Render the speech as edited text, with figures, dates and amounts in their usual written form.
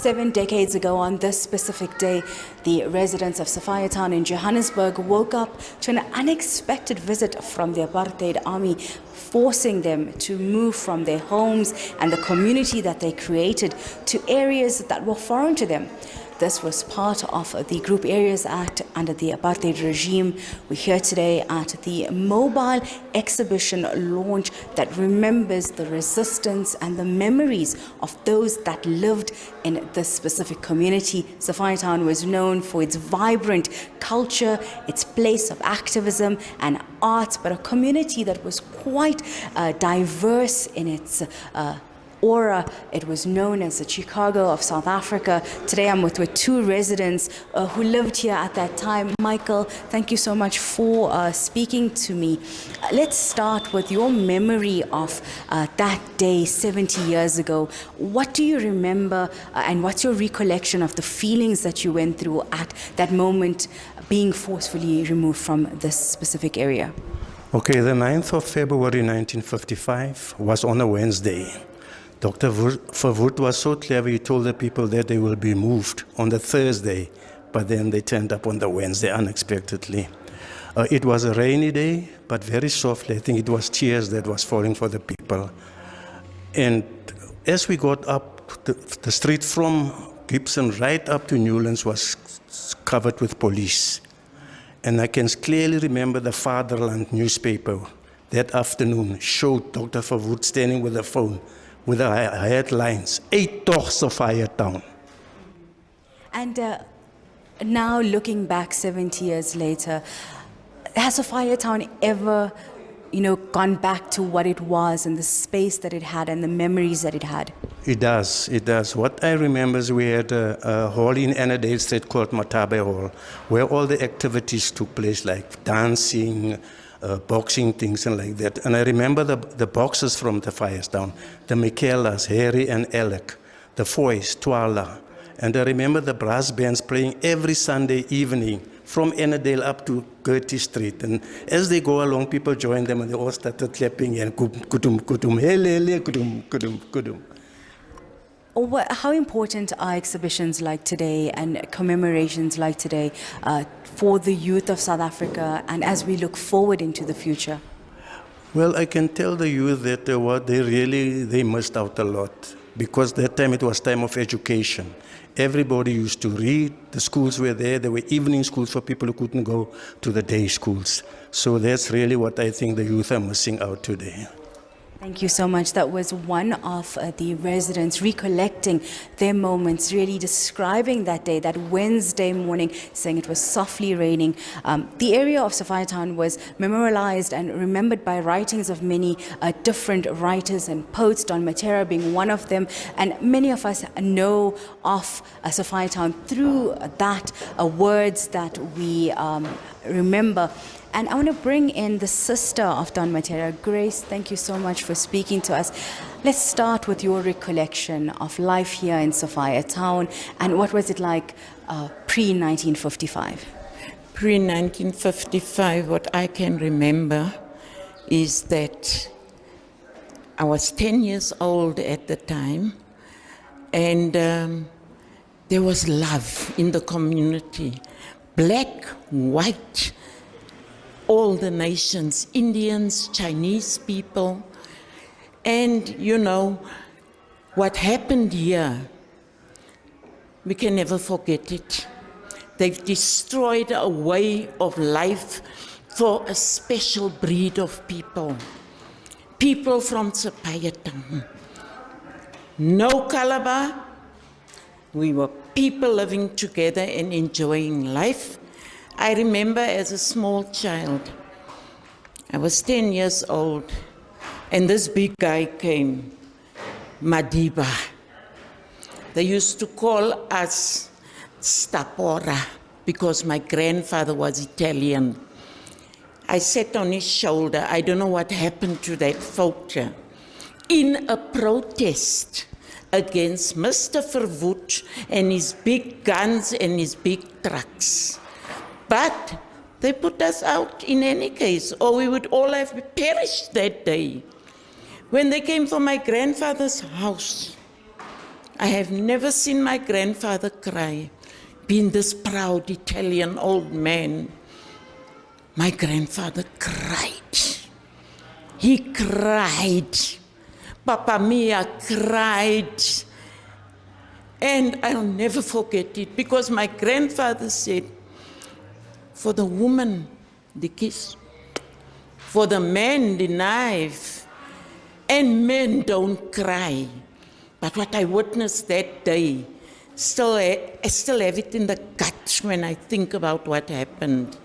7 decades ago on this specific day, the residents of Sophiatown in Johannesburg woke up to an unexpected visit from the apartheid army, forcing them to move from their homes and the community that they created to areas that were foreign to them. This was part of the Group Areas Act under the apartheid regime. We're here today at the Mobile Exhibition launch that remembers the resistance and the memories of those that lived in this specific community. Sophiatown was known for its vibrant culture, its place of activism and arts, but a community that was quite diverse in its aura. It was known as the Chicago of South Africa. Today I'm with two residents who lived here at that time. Michael, thank you so much for speaking to me. Let's start with your memory of that day 70 years ago. What do you remember and what's your recollection of the feelings that you went through at that moment being forcefully removed from this specific area? Okay, the 9th of February 1955 was on a Wednesday. Dr. Verwoerd was so clever, he told the people that they will be moved on the Thursday, but then they turned up on the Wednesday unexpectedly. It was a rainy day, but very softly. I think it was tears that was falling for the people. And as we got up, the street from Gibson right up to Newlands was covered with police. And I can clearly remember the Fatherland newspaper that afternoon showed Dr. Verwoerd standing with a phone with the headlines, "8 Togs of Sophiatown." And now looking back 70 years later, has Sophiatown ever, gone back to what it was and the space that it had and the memories that it had? It does, it does. What I remember is we had a hall in Annandale Street called Matabe Hall, where all the activities took place, like dancing, boxing things and like that. And I remember the boxers from the Sophiatown, the Michaelas, Harry and Alec, the Foys, Twala. And I remember the brass bands playing every Sunday evening from Annandale up to Gertie Street. And as they go along, people join them and they all started clapping and kudum, kudum, hele, kudum, kudum, kudum. How important are exhibitions like today and commemorations like today for the youth of South Africa and as we look forward into the future? Well, I can tell the youth that they missed out a lot, because that time it was time of education. Everybody used to read, the schools were there were evening schools for people who couldn't go to the day schools. So that's really what I think the youth are missing out today. Thank you so much. That was one of the residents recollecting their moments, really describing that day, that Wednesday morning, saying it was softly raining. The area of Sophiatown was memorialized and remembered by writings of many different writers and poets, Don Mattera being one of them. And many of us know of Sophiatown through that words that we remember. And I want to bring in the sister of Don Mattera, Grace. Thank you so much for speaking to us. Let's start with your recollection of life here in Sophiatown and what was it like pre-1955? Pre-1955, what I can remember is that I was 10 years old at the time, and there was love in the community. Black, white, all the nations, Indians, Chinese people. And what happened here, we can never forget it. They've destroyed a way of life for a special breed of people. People from Sophiatown. No caliber. We were people living together and enjoying life. I remember as a small child, I was 10 years old, and this big guy came, Madiba. They used to call us Stapora because my grandfather was Italian. I sat on his shoulder. I don't know what happened to that vulture. In a protest against Mr. Verwoerd and his big guns and his big trucks. But they put us out in any case, or we would all have perished that day. When they came for my grandfather's house, I have never seen my grandfather cry, being this proud Italian old man. My grandfather cried. He cried. Papa Mia cried. And I'll never forget it, because my grandfather said, for the woman, the kiss. For the man, the knife. And men don't cry. But what I witnessed that day, I still have it in the guts when I think about what happened.